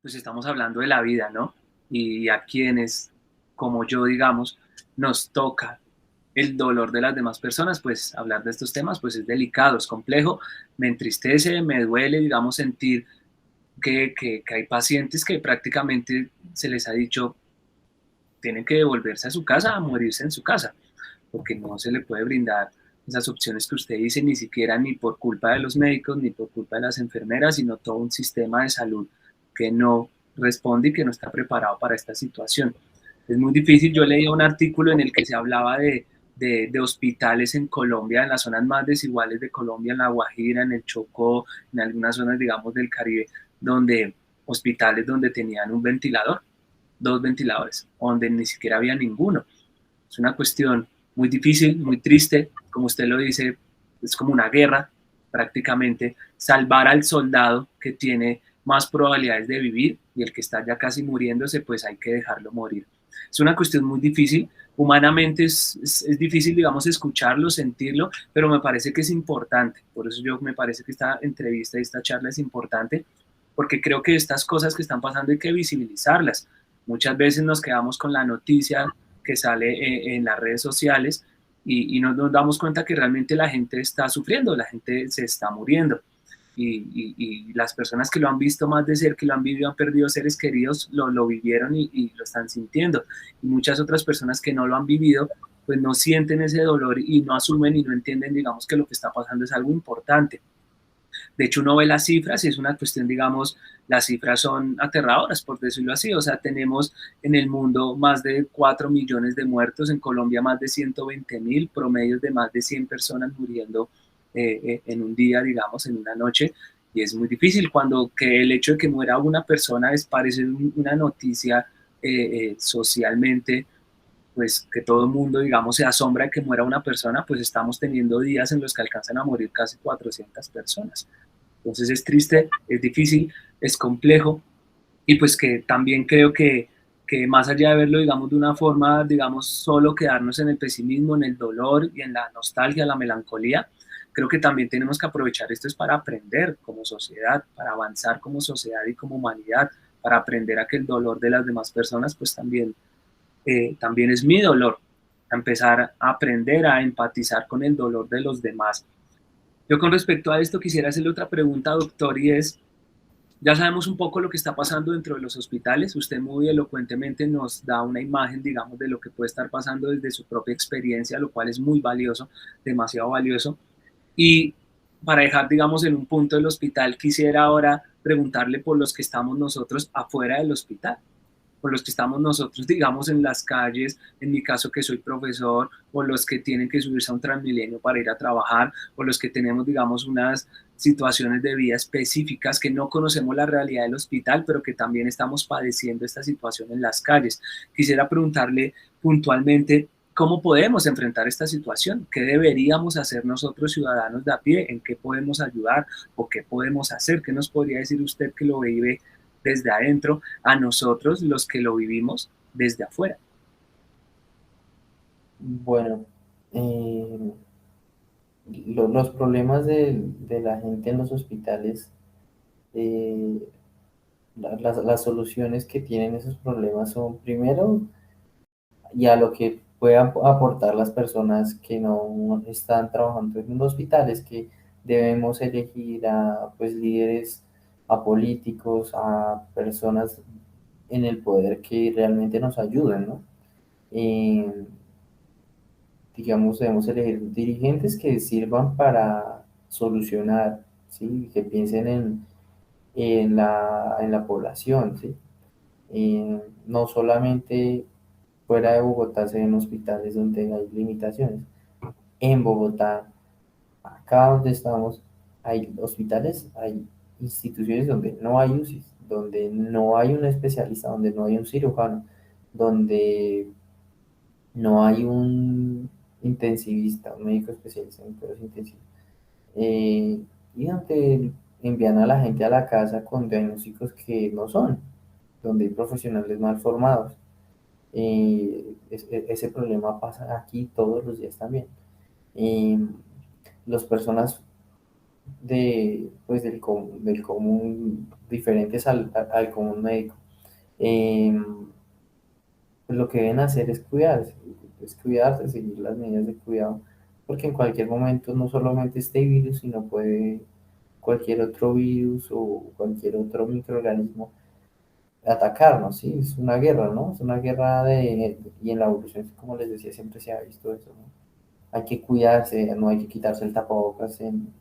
pues estamos hablando de la vida, ¿no? Y a quienes, como yo, digamos, nos toca el dolor de las demás personas, pues hablar de estos temas, pues es delicado, es complejo, me entristece, me duele, digamos, sentir que hay pacientes que prácticamente se les ha dicho tienen que devolverse a su casa, a morirse en su casa, porque no se le puede brindar esas opciones que usted dice, ni siquiera ni por culpa de los médicos, ni por culpa de las enfermeras, sino todo un sistema de salud que no responde y que no está preparado para esta situación. Es muy difícil. Yo leía un artículo en el que se hablaba de hospitales en Colombia, en las zonas más desiguales de Colombia, en La Guajira, en el Chocó, en algunas zonas, digamos, del Caribe, donde hospitales donde tenían un ventilador, dos ventiladores, donde ni siquiera había ninguno. Es una cuestión muy difícil, muy triste, como usted lo dice, es como una guerra prácticamente, salvar al soldado que tiene más probabilidades de vivir y el que está ya casi muriéndose, pues hay que dejarlo morir. Es una cuestión muy difícil, humanamente es difícil, digamos, escucharlo, sentirlo, pero me parece que es importante, por eso yo me parece que esta entrevista y esta charla es importante, porque creo que estas cosas que están pasando hay que visibilizarlas. Muchas veces nos quedamos con la noticia que sale en las redes sociales y no nos damos cuenta que realmente la gente está sufriendo, la gente se está muriendo. Y las personas que lo han visto más de cerca, que lo han vivido, han perdido seres queridos, lo vivieron y lo están sintiendo. Y muchas otras personas que no lo han vivido, pues no sienten ese dolor y no asumen y no entienden, digamos, que lo que está pasando es algo importante. De hecho, uno ve las cifras y es una cuestión, digamos, las cifras son aterradoras, por decirlo así. O sea, tenemos en el mundo más de 4 millones de muertos, en Colombia más de 120.000, promedios de más de 100 personas muriendo en un día, digamos, en una noche. Y es muy difícil cuando que el hecho de que muera una persona es parece una noticia socialmente, pues que todo el mundo, digamos, se asombra de que muera una persona, pues estamos teniendo días en los que alcanzan a morir casi 400 personas. Entonces es triste, es difícil, es complejo y pues que también creo que más allá de verlo, digamos, de una forma, digamos, solo quedarnos en el pesimismo, en el dolor y en la nostalgia, la melancolía, creo que también tenemos que aprovechar esto es para aprender como sociedad, para avanzar como sociedad y como humanidad, para aprender a que el dolor de las demás personas pues también es mi dolor, a empezar a aprender a empatizar con el dolor de los demás. Yo con respecto a esto quisiera hacerle otra pregunta, doctor, y es, ya sabemos un poco lo que está pasando dentro de los hospitales. Usted muy elocuentemente nos da una imagen, digamos, de lo que puede estar pasando desde su propia experiencia, lo cual es muy valioso, demasiado valioso. Y para dejar, digamos, en un punto del hospital, quisiera ahora preguntarle por los que estamos nosotros afuera del hospital, por los que estamos nosotros, digamos, en las calles, en mi caso que soy profesor, o los que tienen que subirse a un Transmilenio para ir a trabajar, o los que tenemos, digamos, unas situaciones de vida específicas que no conocemos la realidad del hospital, pero que también estamos padeciendo esta situación en las calles. Quisiera preguntarle puntualmente cómo podemos enfrentar esta situación, qué deberíamos hacer nosotros ciudadanos de a pie, en qué podemos ayudar o qué podemos hacer, qué nos podría decir usted que lo vive desde adentro a nosotros los que lo vivimos desde afuera. Bueno, eh, los problemas de la gente en los hospitales, eh, las soluciones que tienen esos problemas son primero, y a lo que puedan aportar las personas que no están trabajando en un hospital, es que debemos elegir a pues líderes, a políticos, a personas en el poder que realmente nos ayuden, ¿no? Eh, digamos, debemos elegir dirigentes que sirvan para solucionar, ¿sí? Que piensen en la población, ¿sí? No solamente fuera de Bogotá se ven hospitales donde hay limitaciones. En Bogotá, acá donde estamos, hay hospitales, hay instituciones donde no hay UCI, donde no hay un especialista, donde no hay un cirujano, donde no hay un intensivista, un médico especialista en cuidados intensivos. Y donde envían a la gente a la casa con diagnósticos que no son, donde hay profesionales mal formados. Ese problema pasa aquí todos los días también. Y las personas pues del común, diferentes al común médico. Pues lo que deben hacer es cuidarse, seguir las medidas de cuidado, porque en cualquier momento no solamente este virus, sino puede cualquier otro virus o cualquier otro microorganismo atacarnos, ¿sí? Es una guerra, ¿no? Es una guerra y en la evolución, como les decía, siempre se ha visto eso, ¿no? Hay que cuidarse, no hay que quitarse el tapabocas en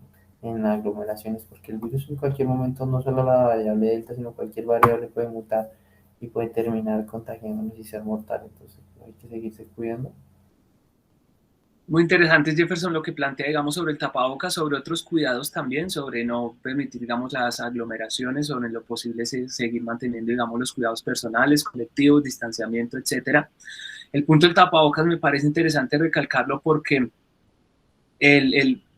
aglomeraciones, porque el virus en cualquier momento, no solo la variable delta, sino cualquier variable puede mutar y puede terminar contagiándonos y ser mortal, entonces hay que seguirse cuidando. Muy interesante, Jefferson, lo que plantea, digamos, sobre el tapabocas, sobre otros cuidados también, sobre no permitir, digamos, las aglomeraciones, sobre lo posible seguir manteniendo, digamos, los cuidados personales, colectivos, distanciamiento, etcétera. El punto del tapabocas me parece interesante recalcarlo porque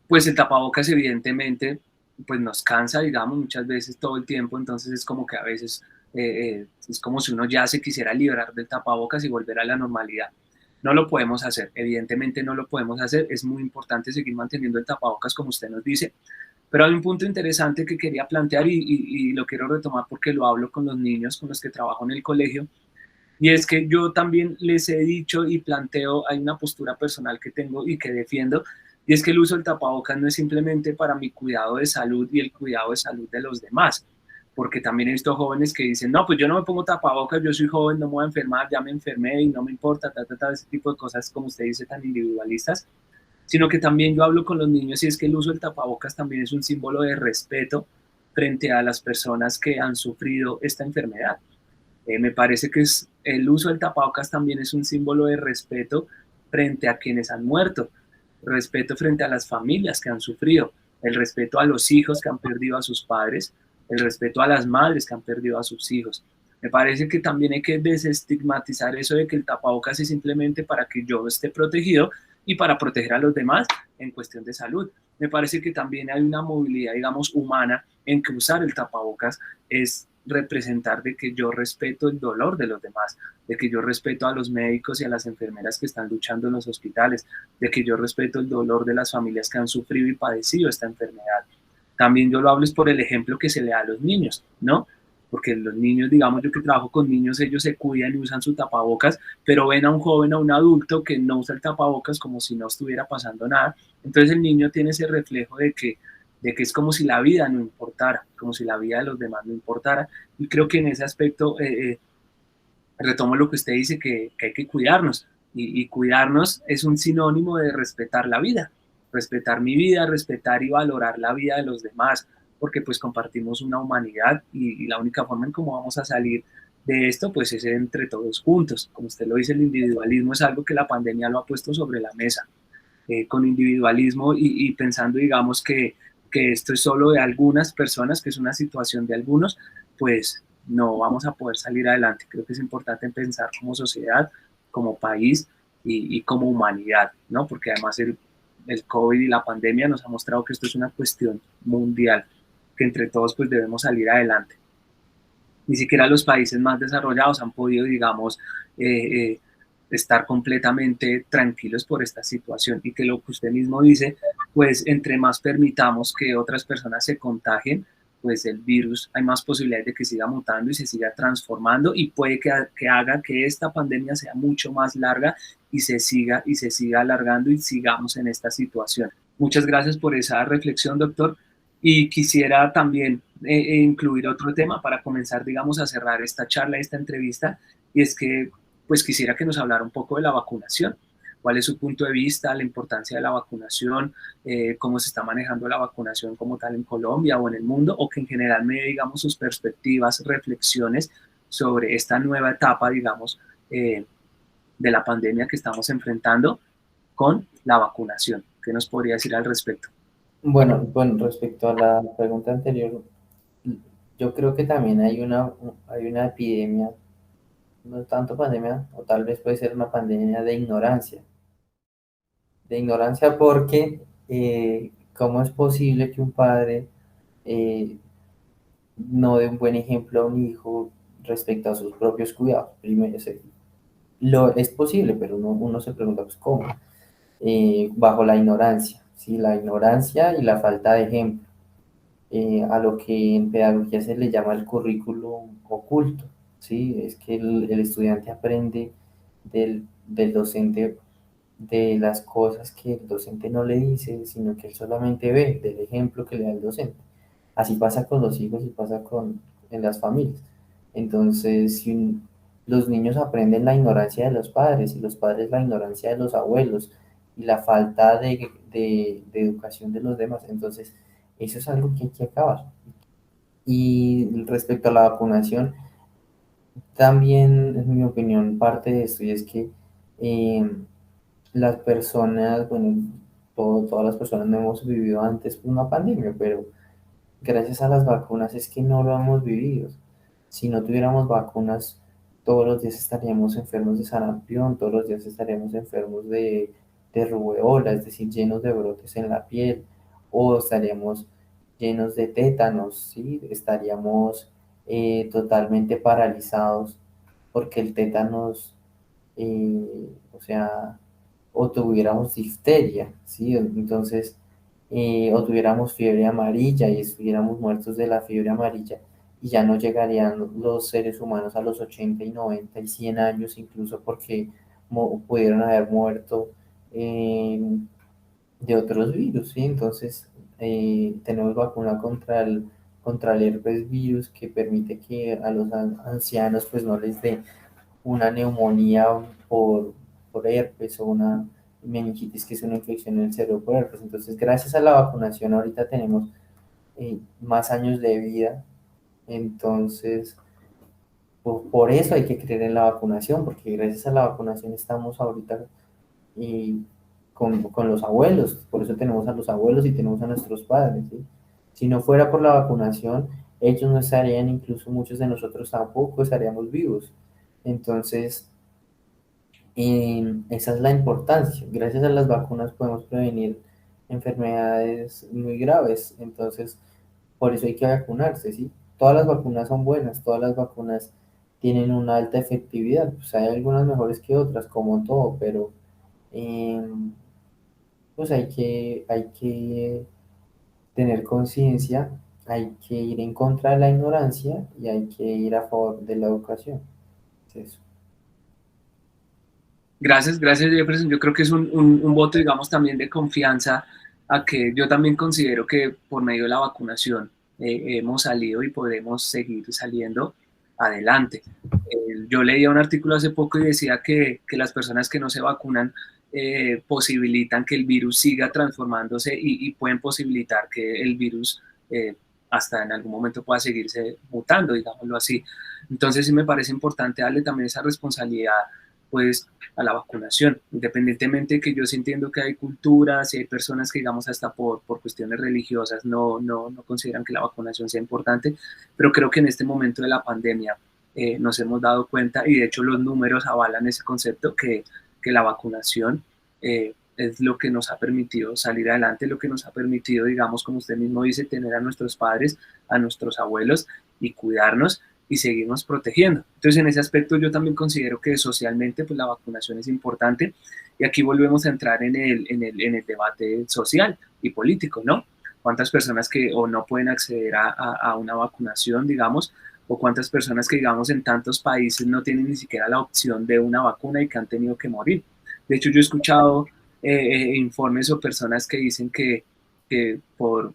pues el tapabocas evidentemente pues nos cansa, digamos, muchas veces todo el tiempo, entonces es como que a veces es como si uno ya se quisiera liberar del tapabocas y volver a la normalidad. No lo podemos hacer, evidentemente no lo podemos hacer, es muy importante seguir manteniendo el tapabocas como usted nos dice, pero hay un punto interesante que quería plantear y lo quiero retomar porque lo hablo con los niños con los que trabajo en el colegio, y es que yo también les he dicho y planteo, hay una postura personal que tengo y que defiendo, y es que el uso del tapabocas no es simplemente para mi cuidado de salud y el cuidado de salud de los demás, porque también he visto jóvenes que dicen, no, pues yo no me pongo tapabocas, yo soy joven, no me voy a enfermar, ya me enfermé y no me importa, ese tipo de cosas, como usted dice, tan individualistas, sino que también yo hablo con los niños y es que el uso del tapabocas también es un símbolo de respeto frente a las personas que han sufrido esta enfermedad. Me parece que el uso del tapabocas también es un símbolo de respeto frente a quienes han muerto, respeto frente a las familias que han sufrido, el respeto a los hijos que han perdido a sus padres, el respeto a las madres que han perdido a sus hijos. Me parece que también hay que desestigmatizar eso de que el tapabocas es simplemente para que yo esté protegido y para proteger a los demás en cuestión de salud. Me parece que también hay una movilidad, digamos, humana en que usar el tapabocas es representar de que yo respeto el dolor de los demás, de que yo respeto a los médicos y a las enfermeras que están luchando en los hospitales, de que yo respeto el dolor de las familias que han sufrido y padecido esta enfermedad. También yo lo hablo es por el ejemplo que se le da a los niños, ¿no? Porque los niños, digamos, yo que trabajo con niños, ellos se cuidan y usan su tapabocas, pero ven a un joven, a un adulto que no usa el tapabocas como si no estuviera pasando nada. Entonces el niño tiene ese reflejo de que es como si la vida no importara, como si la vida de los demás no importara. Y creo que en ese aspecto retomo lo que usted dice, que hay que cuidarnos. Y cuidarnos es un sinónimo de respetar la vida, respetar mi vida, respetar y valorar la vida de los demás, porque pues compartimos una humanidad y la única forma en cómo vamos a salir de esto pues es entre todos juntos. Como usted lo dice, el individualismo es algo que la pandemia lo ha puesto sobre la mesa, con individualismo y pensando, digamos, que esto es solo de algunas personas, que es una situación de algunos, pues no vamos a poder salir adelante. Creo que es importante pensar como sociedad, como país y como humanidad, ¿no? Porque además el COVID y la pandemia nos ha mostrado que esto es una cuestión mundial, que entre todos pues debemos salir adelante. Ni siquiera los países más desarrollados han podido, digamos, eh, eh, estar completamente tranquilos por esta situación y que lo que usted mismo dice, pues entre más permitamos que otras personas se contagien, pues el virus hay más posibilidades de que siga mutando y se siga transformando y puede que haga que esta pandemia sea mucho más larga y se siga alargando y sigamos en esta situación. Muchas gracias por esa reflexión, doctor. Y quisiera también incluir otro tema para comenzar, digamos, a cerrar esta charla, esta entrevista, y es que pues quisiera que nos hablara un poco de la vacunación. ¿Cuál es su punto de vista, la importancia de la vacunación, cómo se está manejando la vacunación como tal en Colombia o en el mundo, o que en general me dé, digamos, sus perspectivas, reflexiones sobre esta nueva etapa, digamos, de la pandemia que estamos enfrentando con la vacunación? ¿Qué nos podría decir al respecto? Bueno, respecto a la pregunta anterior, yo creo que también hay una epidemia, no tanto pandemia, o tal vez puede ser una pandemia de ignorancia porque ¿cómo es posible que un padre eh, no dé un buen ejemplo a un hijo respecto a sus propios cuidados? Primero, es posible, pero uno se pregunta, pues, ¿cómo? Bajo la ignorancia, ¿sí? La ignorancia y la falta de ejemplo. a lo que en pedagogía se le llama el currículum oculto, ¿sí? Es que el estudiante aprende del docente de las cosas que el docente no le dice, sino que él solamente ve del ejemplo que le da el docente. Así pasa con los hijos y pasa en las familias. Entonces, los niños aprenden la ignorancia de los padres y los padres la ignorancia de los abuelos y la falta de educación de los demás. Entonces, eso es algo que hay que acabar. Y respecto a la vacunación, también, en mi opinión, parte de esto y es que eh, las personas, bueno, todas las personas no hemos vivido antes una pandemia, pero gracias a las vacunas es que no lo hemos vivido. Si no tuviéramos vacunas, todos los días estaríamos enfermos de sarampión, todos los días estaríamos enfermos de rubeola, es decir, llenos de brotes en la piel, o estaríamos llenos de tétanos, ¿sí? Estaríamos totalmente paralizados porque el tétanos, o sea, o tuviéramos difteria, ¿sí? Entonces, o tuviéramos fiebre amarilla y estuviéramos muertos de la fiebre amarilla y ya no llegarían los seres humanos a los 80 y 90 y 100 años, incluso porque pudieron haber muerto eh, de otros virus, ¿sí? Entonces, tenemos vacuna contra el herpes virus que permite que a los ancianos pues no les dé una neumonía por herpes o una meningitis, que es una infección en el cerebro por herpes. Entonces, gracias a la vacunación ahorita tenemos más años de vida. Entonces, por eso hay que creer en la vacunación, porque gracias a la vacunación estamos ahorita eh, con los abuelos. Por eso tenemos a los abuelos y tenemos a nuestros padres, ¿sí? Si no fuera por la vacunación, ellos no estarían, incluso muchos de nosotros tampoco estaríamos vivos. Entonces, esa es la importancia. Gracias a las vacunas podemos prevenir enfermedades muy graves. Entonces, por eso hay que vacunarse, ¿sí? Todas las vacunas son buenas, todas las vacunas tienen una alta efectividad. Pues hay algunas mejores que otras, como todo, pero pues hay que tener conciencia, hay que ir en contra de la ignorancia y hay que ir a favor de la educación. Es eso. Gracias, gracias Jefferson. Yo creo que es un voto, digamos, también de confianza a que yo también considero que por medio de la vacunación hemos salido y podemos seguir saliendo adelante. Yo leía un artículo hace poco y decía que las personas que no se vacunan posibilitan que el virus siga transformándose y pueden posibilitar que el virus hasta en algún momento pueda seguirse mutando, digámoslo así. Entonces sí me parece importante darle también esa responsabilidad pues a la vacunación, independientemente de que yo sí entiendo que hay culturas y hay personas que digamos hasta por cuestiones religiosas no consideran que la vacunación sea importante, pero creo que en este momento de la pandemia nos hemos dado cuenta y de hecho los números avalan ese concepto que la vacunación es lo que nos ha permitido salir adelante, lo que nos ha permitido, digamos, como usted mismo dice, tener a nuestros padres, a nuestros abuelos y cuidarnos y seguirnos protegiendo. Entonces, en ese aspecto yo también considero que socialmente pues, la vacunación es importante y aquí volvemos a entrar en el debate social y político, ¿no? ¿Cuántas personas que o no pueden acceder a una vacunación, digamos, o cuántas personas que, digamos, en tantos países no tienen ni siquiera la opción de una vacuna y que han tenido que morir? De hecho, yo he escuchado informes o personas que dicen que por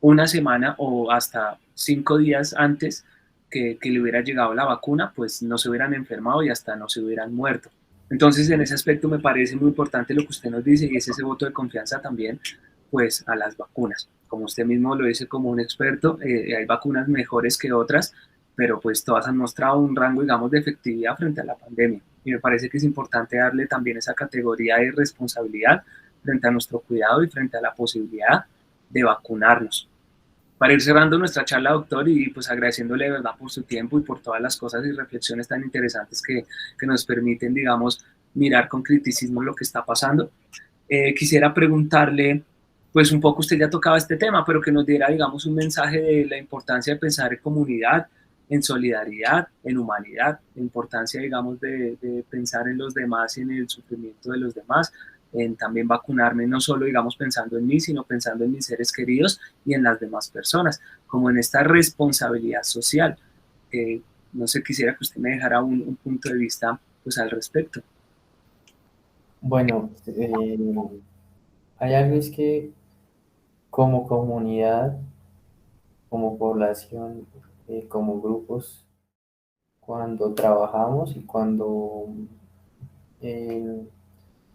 una semana o hasta 5 días antes que le hubiera llegado la vacuna, pues no se hubieran enfermado y hasta no se hubieran muerto. Entonces, en ese aspecto me parece muy importante lo que usted nos dice y es ese voto de confianza también, pues, a las vacunas. Como usted mismo lo dice como un experto, hay vacunas mejores que otras, pero pues todas han mostrado un rango, digamos, de efectividad frente a la pandemia. Y me parece que es importante darle también esa categoría de responsabilidad frente a nuestro cuidado y frente a la posibilidad de vacunarnos. Para ir cerrando nuestra charla, doctor, y pues agradeciéndole de verdad por su tiempo y por todas las cosas y reflexiones tan interesantes que nos permiten, digamos, mirar con criticismo lo que está pasando. Quisiera preguntarle, pues un poco usted ya tocaba este tema, pero que nos diera, digamos, un mensaje de la importancia de pensar en comunidad, en solidaridad, en humanidad, la importancia, digamos, de pensar en los demás y en el sufrimiento de los demás, en también vacunarme, no solo, digamos, pensando en mí, sino pensando en mis seres queridos y en las demás personas, como en esta responsabilidad social. No sé, quisiera que usted me dejara un punto de vista pues al respecto. Bueno, hay algo es que como comunidad, como población, como grupos, cuando trabajamos y cuando eh,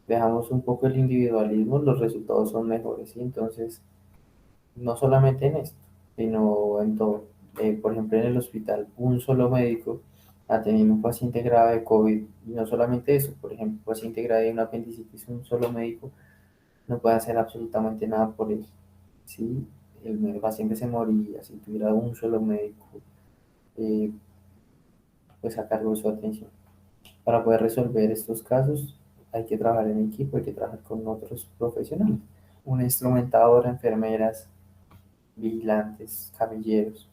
dejamos un poco el individualismo, los resultados son mejores. ¿Sí? Entonces, no solamente en esto, sino en todo. Por ejemplo, en el hospital, un solo médico atendiendo un paciente grave de COVID, y no solamente eso, por ejemplo, un paciente grave de una apendicitis, un solo médico no puede hacer absolutamente nada por él. ¿Sí? El paciente se moría si tuviera un solo médico eh, pues a cargo de su atención. Para poder resolver estos casos hay que trabajar en equipo, hay que trabajar con otros profesionales. Una instrumentadora, enfermeras, vigilantes, camilleros.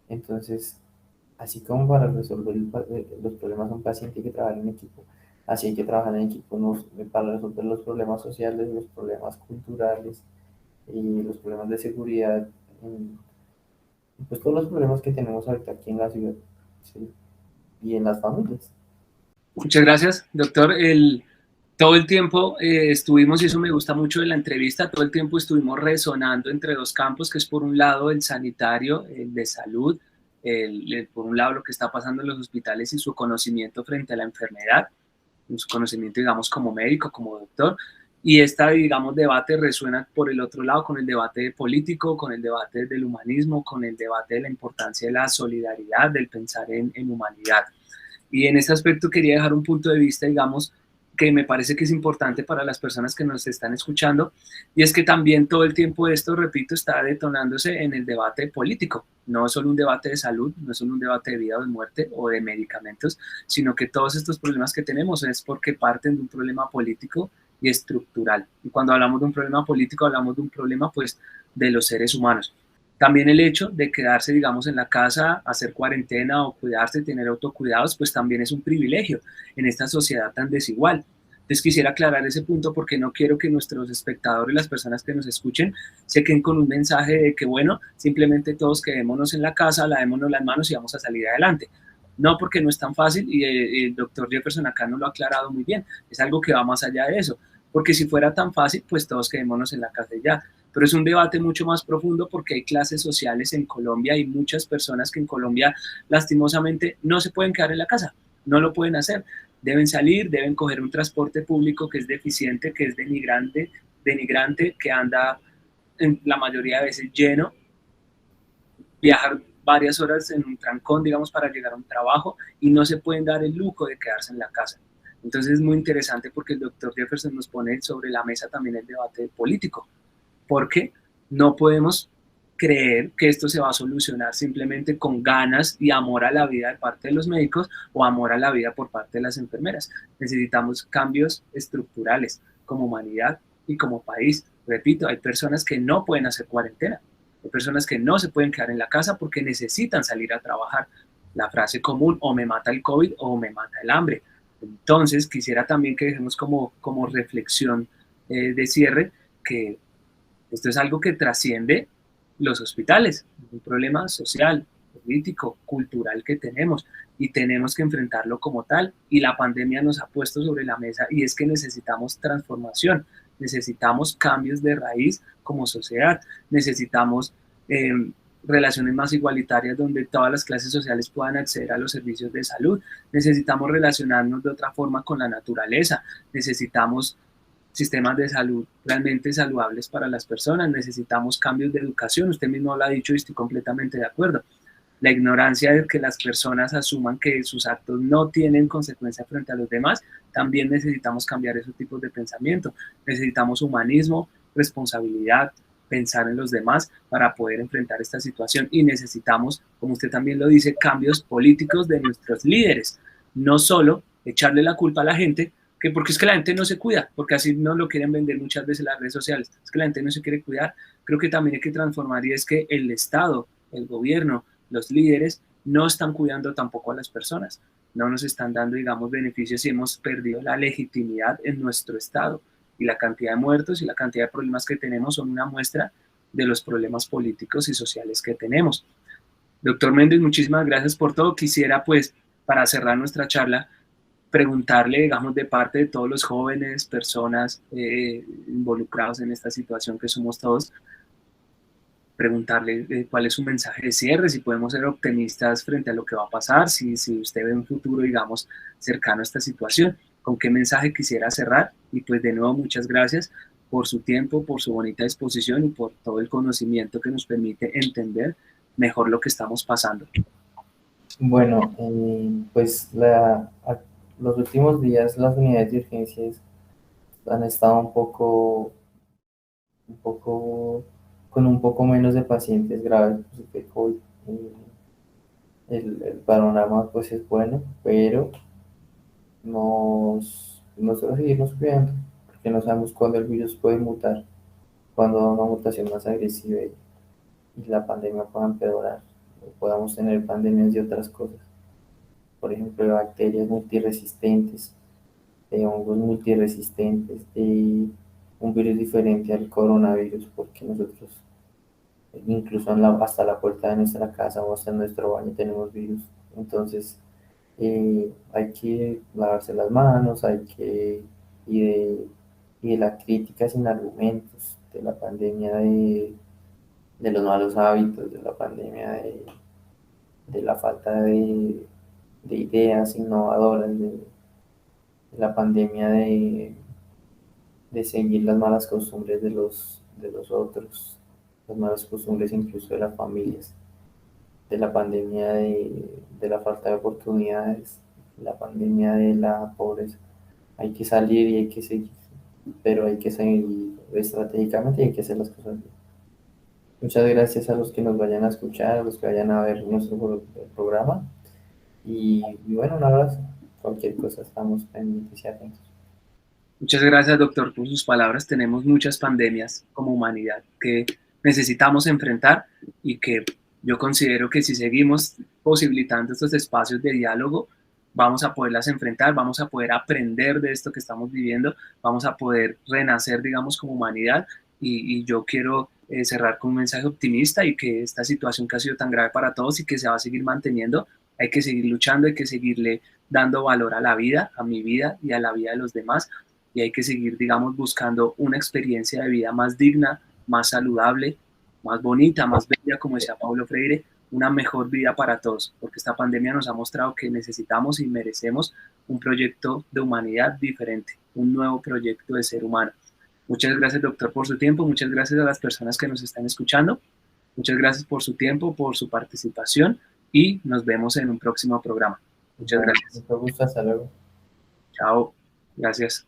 Entonces, así como para resolver los problemas de un paciente hay que trabajar en equipo, así hay que trabajar en equipo para resolver los problemas sociales, los problemas culturales y los problemas de seguridad, pues todos los problemas que tenemos ahorita aquí en la ciudad, ¿sí? Y en las familias. Muchas gracias, doctor. Todo el tiempo estuvimos, y eso me gusta mucho de la entrevista, todo el tiempo estuvimos resonando entre dos campos, que es por un lado el sanitario, el de salud, por un lado lo que está pasando en los hospitales y su conocimiento frente a la enfermedad, su conocimiento, digamos, como médico, como doctor, y esta, digamos, debate resuena por el otro lado con el debate político, con el debate del humanismo, con el debate de la importancia de la solidaridad, del pensar en humanidad. Y en este aspecto quería dejar un punto de vista, digamos, que me parece que es importante para las personas que nos están escuchando, y es que también todo el tiempo esto, repito, está detonándose en el debate político. No es solo un debate de salud, no es solo un debate de vida o de muerte o de medicamentos, sino que todos estos problemas que tenemos es porque parten de un problema político y estructural. Y cuando hablamos de un problema político, hablamos de un problema, pues, de los seres humanos. También el hecho de quedarse, digamos, en la casa, hacer cuarentena o cuidarse, tener autocuidados, pues también es un privilegio en esta sociedad tan desigual. Entonces quisiera aclarar ese punto porque no quiero que nuestros espectadores, las personas que nos escuchen, se queden con un mensaje de que, bueno, simplemente todos quedémonos en la casa, lavémonos las manos y vamos a salir adelante. No, porque no es tan fácil, y el doctor Jefferson acá nos lo ha aclarado muy bien, es algo que va más allá de eso, porque si fuera tan fácil, pues todos quedémonos en la casa y ya. Pero es un debate mucho más profundo porque hay clases sociales en Colombia y muchas personas que en Colombia lastimosamente no se pueden quedar en la casa, no lo pueden hacer. Deben salir, deben coger un transporte público que es deficiente, que es denigrante, que anda en la mayoría de veces lleno, viajar varias horas en un trancón, digamos, para llegar a un trabajo, y no se pueden dar el lujo de quedarse en la casa. Entonces es muy interesante porque el doctor Jefferson nos pone sobre la mesa también el debate político, porque no podemos creer que esto se va a solucionar simplemente con ganas y amor a la vida de parte de los médicos o amor a la vida por parte de las enfermeras. Necesitamos cambios estructurales como humanidad y como país. Repito, hay personas que no pueden hacer cuarentena, hay personas que no se pueden quedar en la casa porque necesitan salir a trabajar. La frase común, o me mata el COVID o me mata el hambre. Entonces, quisiera también que dejemos como reflexión de cierre que esto es algo que trasciende los hospitales, un problema social, político, cultural que tenemos, y tenemos que enfrentarlo como tal, y la pandemia nos ha puesto sobre la mesa, y es que necesitamos transformación, necesitamos cambios de raíz como sociedad, necesitamos eh, relaciones más igualitarias donde todas las clases sociales puedan acceder a los servicios de salud, necesitamos relacionarnos de otra forma con la naturaleza, necesitamos sistemas de salud realmente saludables para las personas, necesitamos cambios de educación, usted mismo lo ha dicho y estoy completamente de acuerdo. La ignorancia de que las personas asuman que sus actos no tienen consecuencia frente a los demás, también necesitamos cambiar esos tipos de pensamiento. Necesitamos humanismo, responsabilidad, pensar en los demás para poder enfrentar esta situación, y necesitamos, como usted también lo dice, cambios políticos de nuestros líderes, no solo echarle la culpa a la gente, que porque es que la gente no se cuida, porque así no lo quieren vender muchas veces las redes sociales, es que la gente no se quiere cuidar. Creo que también hay que transformar, y es que el Estado, el gobierno, los líderes no están cuidando tampoco a las personas, no nos están dando, digamos, beneficios, y hemos perdido la legitimidad en nuestro Estado. y la cantidad de muertos y la cantidad de problemas que tenemos son una muestra de los problemas políticos y sociales que tenemos. Doctor Méndez, muchísimas gracias por todo. Quisiera, pues, para cerrar nuestra charla, preguntarle, digamos, de parte de todos los jóvenes, personas involucrados en esta situación que somos todos, preguntarle cuál es su mensaje de cierre, si podemos ser optimistas frente a lo que va a pasar, si usted ve un futuro, digamos, cercano a esta situación, con qué mensaje quisiera cerrar. Y pues de nuevo, muchas gracias por su tiempo, por su bonita disposición y por todo el conocimiento que nos permite entender mejor lo que estamos pasando. Bueno, pues los últimos días las unidades de urgencias han estado un poco, con un poco menos de pacientes graves pues, de COVID. El panorama pues es bueno, pero nos debe seguirnos cuidando, porque no sabemos cuándo el virus puede mutar, cuándo da una mutación más agresiva y la pandemia pueda empeorar, o podamos tener pandemias de otras cosas, por ejemplo, de bacterias multiresistentes, de hongos multiresistentes, de un virus diferente al coronavirus, porque nosotros incluso hasta la puerta de nuestra casa o hasta en nuestro baño tenemos virus. Entonces, hay que lavarse las manos, y de, y de la crítica sin argumentos, de la pandemia de los malos hábitos, de la pandemia de la falta de ideas innovadoras, de la pandemia de seguir las malas costumbres de los otros, las malas costumbres incluso de las familias, de la pandemia de la falta de oportunidades, de la pandemia de la pobreza. Hay que salir y hay que seguir, pero hay que seguir estratégicamente y hay que hacer las cosas bien. Muchas gracias a los que nos vayan a escuchar, a los que vayan a ver nuestro programa. Y bueno, un abrazo. Cualquier cosa estamos pendientes y atentos. Muchas gracias, doctor, por sus palabras. Tenemos muchas pandemias como humanidad que necesitamos enfrentar y que yo considero que si seguimos posibilitando estos espacios de diálogo, vamos a poderlas enfrentar, vamos a poder aprender de esto que estamos viviendo, vamos a poder renacer, digamos, como humanidad. Y yo quiero cerrar con un mensaje optimista y que esta situación que ha sido tan grave para todos y que se va a seguir manteniendo, hay que seguir luchando, hay que seguirle dando valor a la vida, a mi vida y a la vida de los demás, y hay que seguir, digamos, buscando una experiencia de vida más digna, más saludable, más bonita, más bella, como decía Paulo Freire, una mejor vida para todos, porque esta pandemia nos ha mostrado que necesitamos y merecemos un proyecto de humanidad diferente, un nuevo proyecto de ser humano. Muchas gracias, doctor, por su tiempo, muchas gracias a las personas que nos están escuchando, muchas gracias por su tiempo, por su participación y nos vemos en un próximo programa. Muchas gracias. Mucho gusto, hasta luego. Chao, gracias.